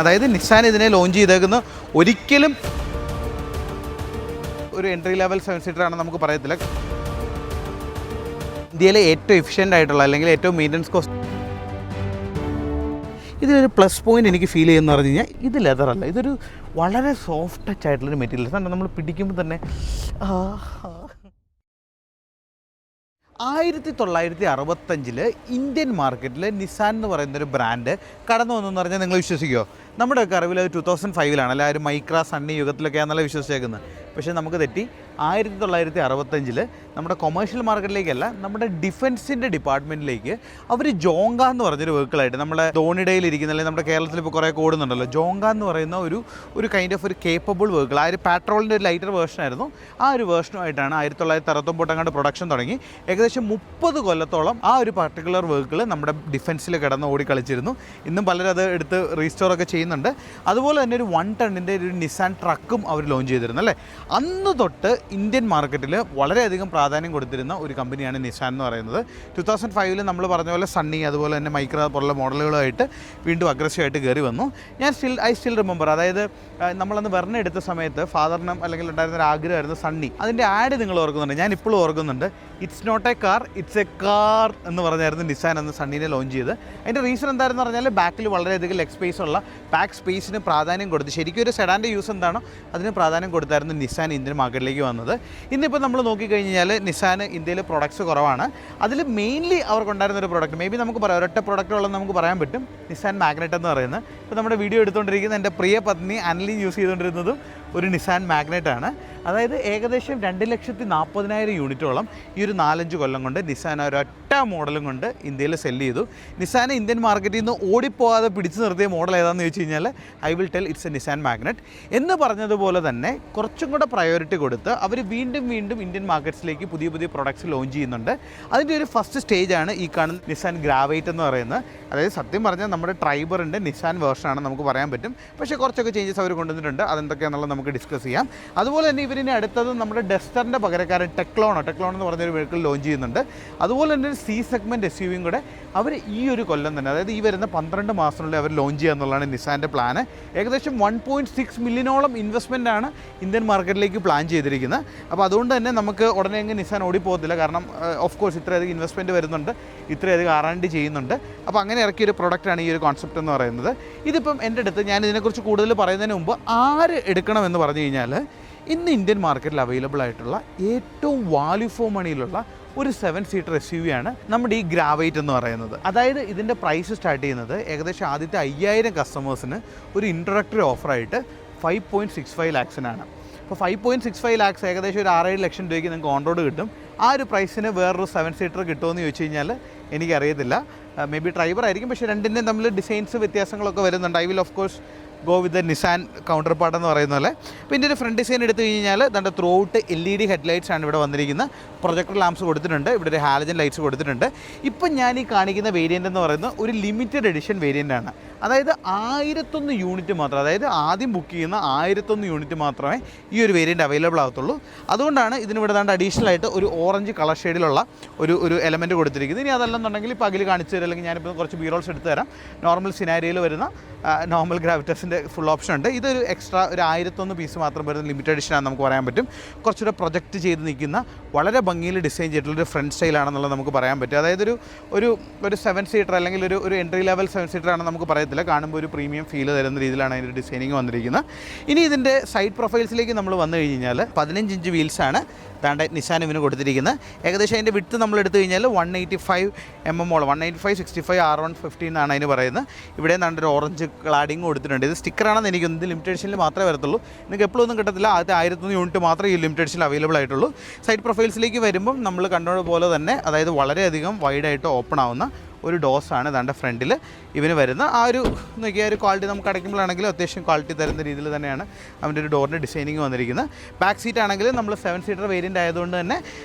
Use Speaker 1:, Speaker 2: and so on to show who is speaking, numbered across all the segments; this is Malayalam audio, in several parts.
Speaker 1: അതായത് നിസാൻ ഇതിനെ ലോഞ്ച് ചെയ്തേക്കുന്ന ഒരിക്കലും ഒരു എൻട്രി ലെവൽ 7 സീറ്റർ ആണെന്ന് നമുക്ക് പറയത്തില്ല. ഇന്ത്യയിലെ ഏറ്റവും എഫിഷ്യൻ്റ് ആയിട്ടുള്ള അല്ലെങ്കിൽ ഏറ്റവും മെയിൻ്റനൻസ് കോസ്റ്റ്. ഇതിലൊരു പ്ലസ് പോയിൻ്റ് എനിക്ക് ഫീൽ ചെയ്യുമെന്ന് പറഞ്ഞു കഴിഞ്ഞാൽ ഇത് ലെതറല്ല, ഇതൊരു വളരെ സോഫ്റ്റ് ടച്ച് ആയിട്ടുള്ളൊരു മെറ്റീരിയൽ. കാരണം നമ്മൾ പിടിക്കുമ്പോൾ തന്നെ 1965 ഇന്ത്യൻ മാർക്കറ്റിൽ നിസാൻ എന്ന് പറയുന്നൊരു ബ്രാൻഡ് കടന്നു വന്നെന്ന് പറഞ്ഞാൽ നിങ്ങൾ വിശ്വസിക്കുമോ? നമ്മുടെയൊക്കെ അറിവിൽ അത് 2005 അല്ല, ഒരു മൈക്ര സണ്ണി യുഗത്തിലൊക്കെയാണെന്നല്ല വിശ്വസിച്ചേക്കുന്നത്. പക്ഷേ നമുക്ക് തെറ്റി. 1965 നമ്മുടെ കൊമേഴ്ഷ്യൽ മാർക്കറ്റിലേക്കല്ല, നമ്മുടെ ഡിഫൻസിൻ്റെ ഡിപ്പാർട്ട്മെൻറ്റിലേക്ക് അവർ ജോങ്ക എന്ന് പറഞ്ഞൊരു വെഹിക്കിളായിട്ട്, നമ്മുടെ ധോണിഡയിൽ ഇരിക്കുന്ന, അല്ലെങ്കിൽ നമ്മുടെ കേരളത്തിൽ ഇപ്പോൾ കുറേ ഓടുന്നുണ്ടല്ലോ, ജോങ്ക എന്ന് പറയുന്ന ഒരു കൈൻഡ് ഓഫ് ഒരു കേപ്പബിൾ വെഹിക്കിൾ. ആ ഒരു പാട്രോളിൻ്റെ ഒരു ലൈറ്റർ വേർഷനായിരുന്നു. ആ ഒരു വേർഷനുമായിട്ടാണ് 1969 അങ്ങോട്ട് പ്രൊഡക്ഷൻ തുടങ്ങി. ഏകദേശം 30 കൊല്ലത്തോളം ആ ഒരു പർട്ടിക്കുലർ വെഹിക്കിൾ നമ്മുടെ ഡിഫൻസിൽ കിടന്ന് ഓടിക്കളിച്ചിരുന്നു. ഇന്നും പലരും അത് എടുത്ത് റീസ്റ്റോറൊക്കെ ചെയ്യുന്നുണ്ട്. അതുപോലെ തന്നെ ഒരു 1 ടണ്ണിൻ്റെ ഒരു നിസാൻ ട്രക്കും അവർ ലോഞ്ച് ചെയ്തിരുന്നു അല്ലേ. അന്ന് തൊട്ട് ഇന്ത്യൻ മാർക്കറ്റിൽ വളരെയധികം പ്രാധാന്യം കൊടുത്തിരുന്ന ഒരു കമ്പനിയാണ് നിസാൻ എന്ന് പറയുന്നത്. 2005 നമ്മൾ പറഞ്ഞ പോലെ സണ്ണി അതുപോലെ തന്നെ മൈക്ര പോലുള്ള മോഡലുകളുമായിട്ട് വീണ്ടും അഗ്രസീവായിട്ട് കയറി വന്നു. ഐ സ്റ്റിൽ റിമെമ്പർ, അതായത് നമ്മളന്ന് വെർണ എടുത്ത സമയത്ത് ഫാദറിനും അല്ലെങ്കിൽ ഉണ്ടായിരുന്ന ഒരു ആഗ്രഹമായിരുന്നു സണ്ണി. അതിൻ്റെ ആഡ് നിങ്ങൾ ഓർക്കുന്നുണ്ട്, ഞാൻ ഇപ്പോഴും ഓർക്കുന്നുണ്ട്. It's not a car, it's a car എന്ന് പറഞ്ഞായിരുന്നു നിസാൻ അന്ന് സണ്ണീനെ ലോഞ്ച് ചെയ്ത്. അതിൻ്റെ റീസൺ എന്താണെന്ന് പറഞ്ഞാൽ ബാക്കിൽ വളരെയധികം ലെഗ് സ്പേസ് ഉള്ള ബാക്ക് സ്പേസിന് പ്രാധാന്യം കൊടുത്ത്, ശരിക്കും ഒരു സെഡാൻ്റെ യൂസ് എന്താണോ അതിന് പ്രാധാന്യം കൊടുത്തായിരുന്നു നിസാൻ ഇന്ത്യൻ മാർക്കറ്റിലേക്ക് വന്നത്. ഇന്നിപ്പോൾ നമ്മൾ നോക്കിക്കഴിഞ്ഞാൽ നിസാൻ ഇന്ത്യയിൽ പ്രൊഡക്ട്സ് കുറവാണ്. അതിൽ മെയിൻലി അവർക്കുണ്ടായിരുന്ന ഒരു പ്രൊഡക്റ്റ്, മേ ബി നമുക്ക് പറയാം ഒരൊറ്റ പ്രൊഡക്റ്റ് ഉള്ളതെന്ന് നമുക്ക് പറയാൻ പറ്റും, നിസാൻ മാഗ്നറ്റ് എന്ന് പറയുന്നത്. ഇപ്പോൾ നമ്മുടെ വീഡിയോ എടുത്തുകൊണ്ടിരിക്കുന്ന എൻ്റെ പ്രിയ പത്നി അനലി യൂസ് ചെയ്തുകൊണ്ടിരുന്നതും ഒരു നിസാൻ മാഗ്നറ്റ് ആണ്. അതായത് ഏകദേശം 2,40,000 യൂണിറ്റോളം ഈ ഒരു 4-5 കൊല്ലം കൊണ്ട് നിസാൻ ഒരൊറ്റ മോഡലും കൊണ്ട് ഇന്ത്യയിൽ സെല്ല് ചെയ്തു. നിസാനെ ഇന്ത്യൻ മാർക്കറ്റിൽ നിന്ന് ഓടിപ്പോകാതെ പിടിച്ചു നിർത്തിയ മോഡൽ ഏതാണെന്ന് ചോദിച്ചു കഴിഞ്ഞാൽ I will tell it's A Nissan magnet. എന്ന് പറഞ്ഞതുപോലെ തന്നെ കുറച്ചും കൂടെ പ്രയോറിറ്റി കൊടുത്ത് അവർ വീണ്ടും ഇന്ത്യൻ മാർക്കറ്റ്സിലേക്ക് പുതിയ പ്രൊഡക്ട്സ് ലോഞ്ച് ചെയ്യുന്നുണ്ട്. അതിൻ്റെ ഒരു ഫസ്റ്റ് സ്റ്റേജാണ് ഈ കാണുന്ന നിസാൻ ഗ്രാവൈറ്റ് എന്ന് പറയുന്നത്. അതായത് സത്യം പറഞ്ഞാൽ നമ്മുടെ ട്രൈബറിൻ്റെ നിസാൻ വേർഷനാണ് നമുക്ക് പറയാൻ പറ്റും. പക്ഷേ കുറച്ചൊക്കെ ചേഞ്ചസ് അവർ കൊണ്ടുവന്നിട്ടുണ്ട്. അതെന്തൊക്കെയാണെന്നുള്ളത് നമുക്ക് ഡിസ്കസ് ചെയ്യാം. അതുപോലെ തന്നെ ഇവരിനെ അടുത്തത് നമ്മുടെ ഡസ്റ്ററിൻ്റെ പകരക്കാരൻ ടെക്ലോൺ എന്ന് പറഞ്ഞൊരു വെഹിക്കിൾ ലോഞ്ച് ചെയ്യുന്നുണ്ട്. അതുപോലെ തന്നെ സി സെഗ്മെൻറ്റ് SUV കൂടെ അവർ ഈ ഒരു കൊല്ലം തന്നെ, അതായത് ഈ വരുന്ന 12 മാസത്തിനുള്ളിൽ അവർ ലോഞ്ച് ചെയ്യുക എന്നുള്ളതാണ് നിസാൻ്റെ പ്ലാന്. ഏകദേശം 1.6 മില്യണോളം ഇൻവെസ്റ്റ്മെൻറ്റാണ് ഇന്ത്യൻ മാർക്കറ്റിലേക്ക് പ്ലാൻ ചെയ്തിരിക്കുന്നത്. അപ്പോൾ അതുകൊണ്ട് തന്നെ നമുക്ക് ഉടനെ അങ്ങ് നിസാൻ ഓടിപ്പോകത്തില്ല. കാരണം ഓഫ് കോഴ്സ് ഇത്രയധികം ഇൻവെസ്റ്റ്മെൻറ്റ് വരുന്നുണ്ട്, ഇത്രയധികം R&D ചെയ്യുന്നുണ്ട്. അപ്പോൾ അങ്ങനെ ഇറക്കിയൊരു പ്രൊഡക്റ്റാണ് ഈ ഒരു കോൺസെപ്റ്റ് എന്ന് പറയുന്നത്. ഇതിപ്പം എൻ്റെ അടുത്ത് ഞാൻ ഇതിനെക്കുറിച്ച് കൂടുതൽ പറയുന്നതിന് മുമ്പ് ആര് എടുക്കണമെന്ന് പറഞ്ഞു കഴിഞ്ഞാൽ, ഇന്ന് ഇന്ത്യൻ മാർക്കറ്റിൽ അവൈലബിൾ ആയിട്ടുള്ള ഏറ്റവും വാല്യൂ ഫോർ മണിയിലുള്ള ഒരു 7 സീറ്റർ SUV ആണ് നമ്മുടെ ഈ ഗ്രാവൈറ്റ് എന്ന് പറയുന്നത്. അതായത് ഇതിൻ്റെ പ്രൈസ് സ്റ്റാർട്ട് ചെയ്യുന്നത് ഏകദേശം ആദ്യത്തെ 5000 കസ്റ്റമേഴ്സിന് ഒരു ഇൻട്രൊഡക്ടറി ഓഫറായിട്ട് 5.65 ലാക്സിനാണ്. അപ്പോൾ 5.65 ലാക്സ് ഏകദേശം ഒരു 6-7 ലക്ഷം രൂപയ്ക്ക് നിങ്ങൾക്ക് ഓൺ റോഡ് കിട്ടും. ആ ഒരു പ്രൈസിന് വേറൊരു 7 സീറ്റർ കിട്ടുമെന്ന് ചോദിച്ചു കഴിഞ്ഞാൽ എനിക്കറിയത്തില്ല. മേ ബി ഡ്രൈവർ ആയിരിക്കും, പക്ഷേ രണ്ടിൻ്റെയും തമ്മിൽ ഡിസൈൻസ് വ്യത്യാസങ്ങളൊക്കെ വരുന്നുണ്ട്. I will of course go with Nissan counter part എന്ന് പറയുന്ന പോലെ. പിന്നെ ഒരു ഫ്രണ്ട് ഡിസൈൻ എടുത്തു കഴിഞ്ഞാൽ നമ്മുടെ ത്രൂ ഔട്ട് LED ഹെഡ്ലൈറ്റ്സ് ആണ് ഇവിടെ വന്നിരിക്കുന്നത്. പ്രൊജക്ടർ ലാംപ്സ് കൊടുത്തിട്ടുണ്ട്, ഇവിടെ ഒരു ഹാലജൻ ലൈറ്റ്സ് കൊടുത്തിട്ടുണ്ട്. ഇപ്പം ഞാൻ ഈ കാണിക്കുന്ന വേരിയൻ്റ് എന്ന് പറയുന്നത് ഒരു ലിമിറ്റഡ് എഡിഷൻ വേരിയൻ്റ് ആണ്. അതായത് 1001 യൂണിറ്റ് മാത്രം, അതായത് ആദ്യം ബുക്ക് ചെയ്യുന്ന 1001 യൂണിറ്റ് മാത്രമേ ഈ ഒരു വേരിയൻ്റ് അവൈലബിൾ ആകത്തുള്ളൂ. അതുകൊണ്ടാണ് ഇതിനിവിടെ ദാണ്ട് അഡീഷണൽ ആയിട്ട് ഒരു ഓറഞ്ച് കളർ ഷെയ്ഡിലുള്ള ഒരു എലമെൻറ്റ് കൊടുത്തിരിക്കുന്നത്. ഇനി അതല്ലെന്നുണ്ടെങ്കിൽ ഇപ്പോൾ അകിൽ കാണിച്ചു തരാം, അല്ലെങ്കിൽ ഞാനിപ്പോൾ കുറച്ച് ബീറോൾസ് എടുത്തു തരാം. നോർമൽ സിനാരിയയിൽ വരുന്ന നോർമൽ ഗ്രാവിറ്റസിൻ്റെ ഫുൾ ഓപ്ഷൻ ഉണ്ട്. ഇതൊരു എക്സ്ട്രാ ഒരു 1001 പീസ് മാത്രം വരുന്ന ലിമിറ്റഡ് എഡിഷനാണെന്ന് നമുക്ക് പറയാൻ പറ്റും. കുറച്ചുകൂടെ പ്രൊജക്റ്റ് ചെയ്ത് നിൽക്കുന്ന വളരെ ഭംഗിയിൽ ഡിസൈൻ ചെയ്തിട്ടുള്ളൊരു ഫ്രണ്ട് സ്റ്റൈലാണെന്നുള്ളത് നമുക്ക് പറയാൻ പറ്റും. അതായത് ഒരു 7 സീറ്റർ അല്ലെങ്കിൽ ഒരു എൻട്രി ലെവൽ 7 സീറ്റർ ആണെന്ന് നമുക്ക് പറയത്തില്ല. കാണുമ്പോൾ ഒരു പ്രീമിയം ഫീൽ തരുന്ന രീതിയിലാണ് അതിൻ്റെ ഡിസൈനിങ് വന്നിരിക്കുന്നത്. ഇനി ഇതിൻ്റെ സൈഡ് പ്രൊഫൈൽസിലേക്ക് നമ്മൾ വന്നു കഴിഞ്ഞാൽ 15 ഇഞ്ച് വീൽസാണ് ദാണ്ട് നിസാൻ ഇവന് കൊടുത്തിരിക്കുന്നത്. ഏകദേശം അതിൻ്റെ വിഡ്ത്ത് നമ്മൾ എടുത്തു കഴിഞ്ഞാൽ 185 mm 185, 65, R150 എന്നാണ് അതിന് പറയുന്നത്. ഇവിടെ നിന്നാണ് ഒരു ഓറഞ്ച് ക്ലാഡിങ് കൊടുത്തിട്ടുണ്ട്. ഇത് സ്റ്റിക്കറാണെന്ന് എനിക്കൊന്നും, ഇത് ലിമിറ്റഡ് എഡിഷനിൽ മാത്രമേ വരത്തുള്ളൂ. നിങ്ങൾക്ക് എപ്പോഴും ഒന്നും കിട്ടത്തില്ല. ആദ്യത്തെ 1001 യൂണിറ്റ് മാത്രമേ ഈ ലിമിറ്റഡ് എഡിഷനിൽ അവൈലബിൾ ആയിട്ടുള്ളൂ. സൈഡ് പ്രൊഫൈൽസിലേക്ക് വരുമ്പം നമ്മൾ കണ്ടതുപോലെ തന്നെ, അതായത് വളരെയധികം വൈഡായിട്ട് ഓപ്പൺ ആവുന്ന ഒരു ഡോസാണ് ഇതാണ്ട് ഫ്രണ്ടിൽ ഇവന് വരുന്ന. ആ ഒരു നോക്കിയ ഒരു ക്വാളിറ്റി നമുക്ക് അടയ്ക്കുമ്പോഴാണെങ്കിലും അത്യാവശ്യം ക്വാളിറ്റി തരുന്ന രീതിയിൽ തന്നെയാണ് അവൻ്റെ ഒരു ഡോറിൻ്റെ ഡിസൈനിങ് വന്നിരിക്കുന്നത്. ബാക്ക് സീറ്റ് ആണെങ്കിൽ നമ്മൾ 7 സീറ്റർ വേരിയൻ്റ് ആയതുകൊണ്ട് തന്നെ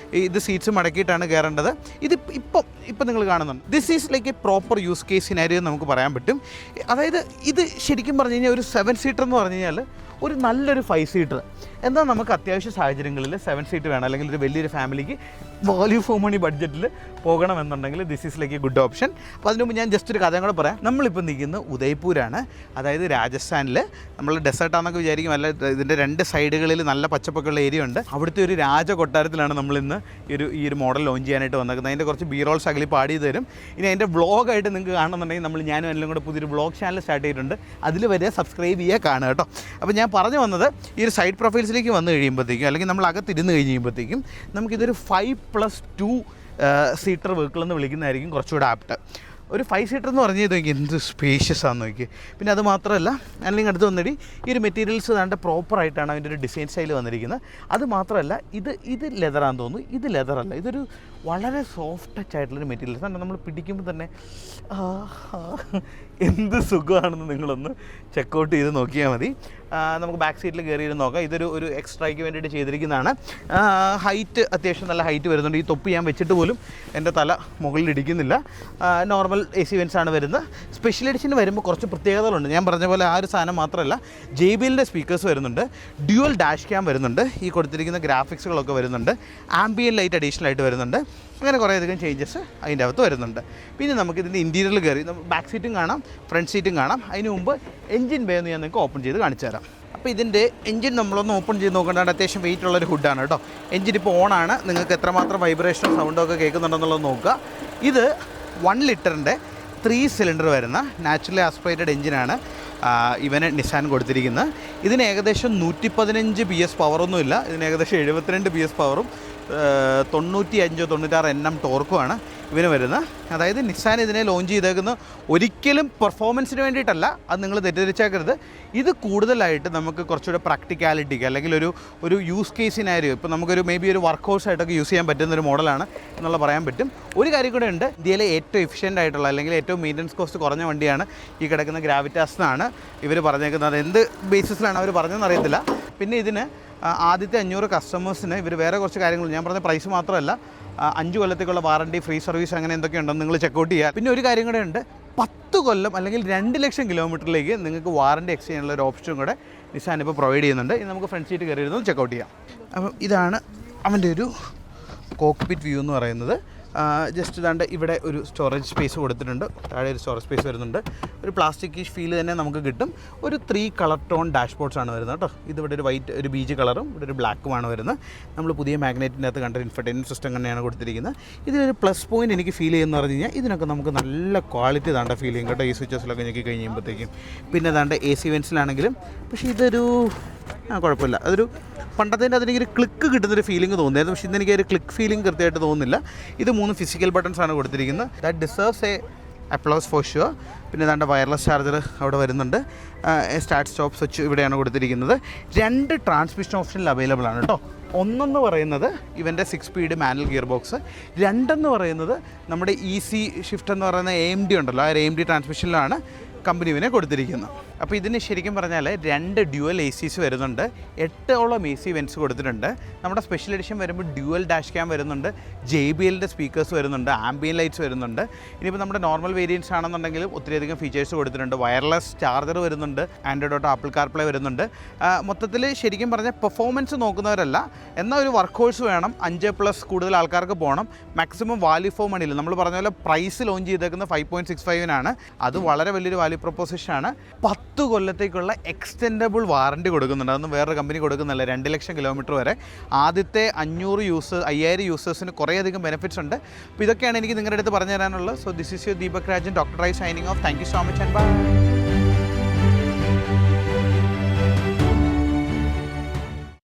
Speaker 1: ഇത് സീറ്റ്സ് മടക്കിയിട്ടാണ് കയറേണ്ടത്. ഇപ്പം നിങ്ങൾ കാണുന്നുണ്ട്. This is like A proper use case scenario നമുക്ക് പറയാൻ പറ്റും. അതായത് ഇത് ശരിക്കും പറഞ്ഞു കഴിഞ്ഞാൽ ഒരു 7 സീറ്റർ എന്ന് പറഞ്ഞു കഴിഞ്ഞാൽ ഒരു നല്ലൊരു 5 സീറ്റർ, എന്നാൽ നമുക്ക് അത്യാവശ്യ സാഹചര്യങ്ങളിൽ 7 സീറ്റ് വേണം, അല്ലെങ്കിൽ ഒരു വലിയൊരു ഫാമിലിക്ക് വാല്യൂ ഫോർ മണി ബഡ്ജറ്റിൽ പോകണമെന്നുണ്ടെങ്കിൽ this is like A good option. അപ്പോൾ അതിന് മുമ്പ് ഞാൻ ജസ്റ്റ് ഒരു കഥയും കൂടെ പറയാം. നമ്മളിപ്പോൾ നിൽക്കുന്നത് ഉദയ്പൂരാണ്, അതായത് രാജസ്ഥാനിൽ. നമ്മൾ ഡെസേർട്ടാണെന്നൊക്കെ വിചാരിക്കും, അല്ല, ഇതിൻ്റെ 2 സൈഡുകളിൽ നല്ല പച്ചപ്പൊക്കെയുള്ള ഏരിയ ഉണ്ട്. അവിടുത്തെ ഒരു രാജകൊട്ടാരത്തിലാണ് നമ്മളിന്ന് ഈ ഒരു മോഡൽ ലോഞ്ച് ചെയ്യാനായിട്ട് വന്നേക്കുന്നത്. അതിൻ്റെ കുറച്ച് ബി റോൾസ് അകലി പാടി തരും. ഇനി അതിൻ്റെ വ്ളോഗായിട്ട് നിങ്ങൾക്ക് കാണുന്നുണ്ടെങ്കിൽ ഞാനും എല്ലാം കൂടെ പുതിയൊരു വ്ളോഗ് ചാനൽ സ്റ്റാർട്ട് ചെയ്തിട്ടുണ്ട്. അതിൽ വരെ സബ്സ്ക്രൈബ് ചെയ്യുക, കാണുക കേട്ടോ. അപ്പോൾ ഞാൻ പറഞ്ഞു വന്നത്, ഈ ഒരു സൈഡ് പ്രൊഫൈൽസിലേക്ക് വന്നു കഴിയുമ്പോഴത്തേക്കും, അല്ലെങ്കിൽ നമ്മൾ അകത്തിരുന്ന് കഴിയുമ്പോഴത്തേക്കും നമുക്കിതൊരു 5+2 സീറ്റർ വെഹിക്കിൾ എന്ന് വിളിക്കുന്നതായിരിക്കും കുറച്ചുകൂടെ ആപ്റ്റ്. ഒരു 5 സീറ്റർ എന്ന് പറഞ്ഞു നോക്കി എന്ത് സ്പേഷ്യസ് ആണെന്ന് നോക്കി. പിന്നെ അത് മാത്രമല്ല, അല്ലെങ്കിൽ അടുത്ത് വന്നിട്ട് ഈ ഒരു മെറ്റീരിയൽസ് ഏതാണ്ട് പ്രോപ്പറായിട്ടാണ് അതിൻ്റെ ഒരു ഡിസൈൻ സ്റ്റൈൽ വന്നിരിക്കുന്നത്. അത് മാത്രമല്ല, ഇത് ലെതറാന്ന് തോന്നുന്നു. ഇത് ലെതറല്ല, ഇതൊരു വളരെ സോഫ്റ്റ് ടച്ച് ആയിട്ടുള്ളൊരു മെറ്റീരിയൽസ് ആണ്. നമ്മൾ പിടിക്കുമ്പോൾ തന്നെ എന്ത് സുഖമാണെന്ന് നിങ്ങളൊന്ന് ചെക്കൗട്ട് ചെയ്ത് നോക്കിയാൽ മതി. നമുക്ക് ബാക്ക് സീറ്റിൽ കയറിയിരുന്ന് നോക്കാം. ഇതൊരു എക്സ്ട്രയ്ക്ക് വേണ്ടിയിട്ട് ചെയ്തിരിക്കുന്നതാണ്. ഹൈറ്റ് അത്യാവശ്യം നല്ല ഹൈറ്റ് വരുന്നുണ്ട്. ഈ തൊപ്പി ഞാൻ വെച്ചിട്ട് പോലും എൻ്റെ തല മുകളിൽ ഇടിക്കുന്നില്ല. നോർമൽ AC വെൻസാണ് വരുന്നത്. സ്പെഷ്യൽ എഡിഷന് വരുമ്പോൾ കുറച്ച് പ്രത്യേകതകളുണ്ട്. ഞാൻ പറഞ്ഞ പോലെ ആ ഒരു സാധനം മാത്രമല്ല, JBLൻ്റെ സ്പീക്കേഴ്സ് വരുന്നുണ്ട്, ഡ്യുവൽ ഡാഷ് ക്യാം വരുന്നുണ്ട്, ഈ കൊടുത്തിരിക്കുന്ന ഗ്രാഫിക്സുകളൊക്കെ വരുന്നുണ്ട്, ആംബിയൻ ലൈറ്റ് അഡീഷണൽ ആയിട്ട് വരുന്നുണ്ട്. അങ്ങനെ കുറേയധികം ചേഞ്ചസ് അതിൻ്റെ അകത്ത് വരുന്നുണ്ട്. പിന്നെ നമുക്കിതിൻ്റെ ഇൻറ്റീരിയറിൽ കയറി ബാക്ക് സീറ്റും കാണാം, ഫ്രണ്ട് സീറ്റും കാണാം. അതിന് മുമ്പ് എഞ്ചിൻ ബേ ഒന്ന് ഞാൻ നിങ്ങൾക്ക് ഓപ്പൺ ചെയ്ത് കാണിച്ചു തരാം. അപ്പോൾ ഇതിൻ്റെ എഞ്ചിൻ നമ്മളൊന്ന് ഓപ്പൺ ചെയ്ത് നോക്കേണ്ടത് അത്യാവശ്യം വെയിറ്റ് ഉള്ളൊരു ഹുഡാണ് കേട്ടോ. എഞ്ചിൻ ഇപ്പോൾ ഓണാണ്. നിങ്ങൾക്ക് എത്രമാത്രം വൈബ്രേഷനോ സൗണ്ടോ ഒക്കെ കേൾക്കുന്നുണ്ടെന്നുള്ളത് നോക്കുക. ഇത് 1 ലിറ്ററിൻ്റെ 3 സിലിണ്ടർ വരുന്ന നാച്ചുറലി ആസ്പിറേറ്റഡ് എഞ്ചിനാണ് ഇവന് നിസാൻ കൊടുത്തിരിക്കുന്നത്. ഇതിന് ഏകദേശം 115 PS പവറൊന്നുമില്ല. ഇതിന് ഏകദേശം 72 PS പവറും 95-96 Nm ടോർക്കുമാണ് ഇവന് വരുന്നത്. അതായത് നിസാൻ ഇതിനെ ലോഞ്ച് ചെയ്തേക്കുന്ന ഒരിക്കലും പെർഫോമൻസിന് വേണ്ടിയിട്ടല്ല, അത് നിങ്ങൾ തെറ്റിദ്ധരിച്ചേക്കരുത്. ഇത് കൂടുതലായിട്ട് നമുക്ക് കുറച്ചുകൂടെ പ്രാക്ടിക്കാലിറ്റിക്ക്, അല്ലെങ്കിൽ ഒരു യൂസ് കേസിനായിരിക്കും. ഇപ്പോൾ നമുക്കൊരു ഒരു വർക്ക് ഹൗസ് ആയിട്ടൊക്കെ യൂസ് ചെയ്യാൻ പറ്റുന്നൊരു മോഡലാണ് എന്നുള്ള പറയാൻ പറ്റും. ഒരു കാര്യം കൂടെ ഉണ്ട്, ഇന്ത്യയിലെ ഏറ്റവും എഫിഷ്യൻ്റ് ആയിട്ടുള്ള, അല്ലെങ്കിൽ ഏറ്റവും മെയിൻ്റനൻസ് കോസ്റ്റ് കുറഞ്ഞ വണ്ടിയാണ് ഈ കിടക്കുന്ന ഗ്രാവിറ്റാസ് എന്നാണ് ഇവർ പറഞ്ഞേക്കുന്നത്. എന്ത് ബേസിസിലാണ് അവർ പറഞ്ഞതെന്ന് അറിയത്തില്ല. പിന്നെ ഇതിന് ആദ്യത്തെ 500 കസ്റ്റമേഴ്സിന് ഇവർ വേറെ കുറച്ച് കാര്യങ്ങൾ, ഞാൻ പറഞ്ഞ പ്രൈസ് മാത്രമല്ല, 5 കൊല്ലത്തേക്കുള്ള വാറണ്ടി, ഫ്രീ സർവീസ്, അങ്ങനെ എന്തൊക്കെ ഉണ്ടെന്ന് നിങ്ങൾ ചെക്കൗട്ട് ചെയ്യുക. പിന്നെ ഒരു കാര്യം കൂടെ ഉണ്ട്, 10 കൊല്ലം അല്ലെങ്കിൽ 2 ലക്ഷം കിലോമീറ്ററിലേക്ക് നിങ്ങൾക്ക് വാറണ്ടി എക്സ്ചേഞ്ച് ചെയ്യാനുള്ള ഒരു ഓപ്ഷൻ കൂടെ നിസാൻ ഇപ്പോൾ പ്രൊവൈഡ് ചെയ്യുന്നുണ്ട്. ഇത് നമുക്ക് ഫ്രണ്ട് സീറ്റ് കയറി ഇരുന്ന് ചെക്കൗട്ട് ചെയ്യാം. അപ്പം ഇതാണ് അവൻ്റെ ഒരു കോക്ക്പിറ്റ് വ്യൂ എന്ന് പറയുന്നത്. ജസ്റ്റ് ഇതാണ്ട് ഇവിടെ ഒരു സ്റ്റോറേജ് സ്പേസ് കൊടുത്തിട്ടുണ്ട്, താഴെ ഒരു സ്റ്റോറേജ് സ്പേസ് വരുന്നുണ്ട്. ഒരു പ്ലാസ്റ്റിക് ഫീൽ തന്നെ നമുക്ക് കിട്ടും. ഒരു 3 കളർ ടോൺ ഡാഷ്ബോർഡ്സ് ആണ് വരുന്നത് കേട്ടോ. ഇതിവിടെ ഒരു വൈറ്റ്, ഒരു ബീജ് കളറും ഇവിടെ ഒരു ബ്ലാക്കുമാണ് വരുന്നത്. നമ്മൾ പുതിയ മാഗ്നറ്റിൻ്റെ അകത്ത് കണ്ട ഇൻഫർടൈൻമെൻറ്റ് സിസ്റ്റം തന്നെയാണ് കൊടുത്തിരിക്കുന്നത്. ഇതിനൊരു പ്ലസ് പോയിൻറ്റ് എനിക്ക് ഫീൽ ചെയ്യുന്നത് പറഞ്ഞു കഴിഞ്ഞാൽ, ഇതിനൊക്കെ നമുക്ക് നല്ല ക്വാളിറ്റി താണ്ട ഫീൽ ചെയ്യും കേട്ടോ, ഈ സ്വിച്ചസിലൊക്കെ ഞെക്കി കഴിയുമ്പോഴത്തേക്കും. പിന്നെ താണ്ട AC വെൻസിലാണെങ്കിലും, പക്ഷേ ഇതൊരു കുഴപ്പമില്ല, അതൊരു പണ്ടത്തേൻ്റെ അതിനൊരു ക്ലിക്ക് കിട്ടുന്നൊരു ഫീലിംഗ് തോന്നിയായിരുന്നു. പക്ഷേ ഇതെനിക്ക് ഒരു ക്ലിക്ക് ഫീലിംഗ് കൃത്യമായിട്ട് തോന്നുന്നില്ല. ഇത് 3 ഫിസിക്കൽ ബട്ടൺസ് ആണ് കൊടുത്തിരിക്കുന്നത്. That deserves A applause for sure. പിന്നെ ദാണ്ട് വയർലെസ് ചാർജർ അവിടെ വരുന്നുണ്ട്. സ്റ്റാർട്ട് സ്റ്റോപ്പ് സ്വിച്ച് ഇവിടെയാണ് കൊടുത്തിരിക്കുന്നത്. 2 ട്രാൻസ്മിഷൻ ഓപ്ഷനിൽ അവൈലബിൾ ആണ് കേട്ടോ. ഒന്നെന്ന് പറയുന്നത് ഇവൻ്റെ 6 സ്പീഡ് മാനുവൽ ഗിയർ ബോക്സ്, 2 പറയുന്നത് നമ്മുടെ EC ഷിഫ്റ്റ് എന്ന് പറയുന്ന AMD ഉണ്ടല്ലോ, ആ AMD ട്രാൻസ്മിഷനിലാണ് കമ്പനി ഇവനെ കൊടുത്തിരിക്കുന്നത്. അപ്പോൾ ഇതിന് ശരിക്കും പറഞ്ഞാൽ 2 ഡ്യുവൽ ACs വരുന്നുണ്ട്, 8ഓളം AC വെൻസ് കൊടുത്തിട്ടുണ്ട്. നമ്മുടെ സ്പെഷ്യൽ എഡിഷൻ വരുമ്പോൾ ഡ്യുവൽ ഡാഷ് ക്യാം വരുന്നുണ്ട്, JBLൻ്റെ സ്പീക്കേഴ്സ് വരുന്നുണ്ട്, ആംബിയൻ ലൈറ്റ്സ് വരുന്നുണ്ട്. ഇനിയിപ്പോൾ നമ്മുടെ നോർമൽ വേരിയൻസ് ആണെന്നുണ്ടെങ്കിലും ഒത്തിരിയധികം ഫീച്ചേഴ്സ് കൊടുത്തിട്ടുണ്ട്. വയർലെസ് ചാർജർ വരുന്നുണ്ട്, ആൻഡ്രോയിഡ് ഓട്ടോ, ആപ്പിൾ കാർപ്ലേ വരുന്നുണ്ട്. മൊത്തത്തിൽ ശരിക്കും പറഞ്ഞാൽ പെർഫോമൻസ് നോക്കുന്നവരല്ല, എന്നാൽ ഒരു വർക്ക് ഹോഴ്സ് വേണം, 5+ കൂടുതൽ ആൾക്കാർക്ക് പോകണം, മാക്സിമം വാല്യൂ ഫോർ മണിയിൽ. നമ്മൾ പറഞ്ഞ പോലെ പ്രൈസ് ലോഞ്ച് ചെയ്തേക്കുന്നത് 5.65-നാണ്. അത് വളരെ വലിയൊരു വാല്യൂ പ്രൊപ്പോസിഷനാണ്. 10 കൊല്ലത്തേക്കുള്ള എക്സ്റ്റെൻഡബിൾ വാറണ്ടി കൊടുക്കുന്നുണ്ട്. അതൊന്നും വേറൊരു കമ്പനി കൊടുക്കുന്നില്ല. 2 ലക്ഷം കിലോമീറ്റർ വരെ. ആദ്യത്തെ 5000 യൂസേഴ്സിന് കുറേയധികം ബെനിഫിറ്റ്സ് ഉണ്ട്. അപ്പോൾ ഇതൊക്കെയാണ് എനിക്ക് നിങ്ങളുടെ അടുത്ത് പറഞ്ഞു തരാനുള്ളത്. So this is your Deepak Rajan, doctor I signing off. Thank you so much and by.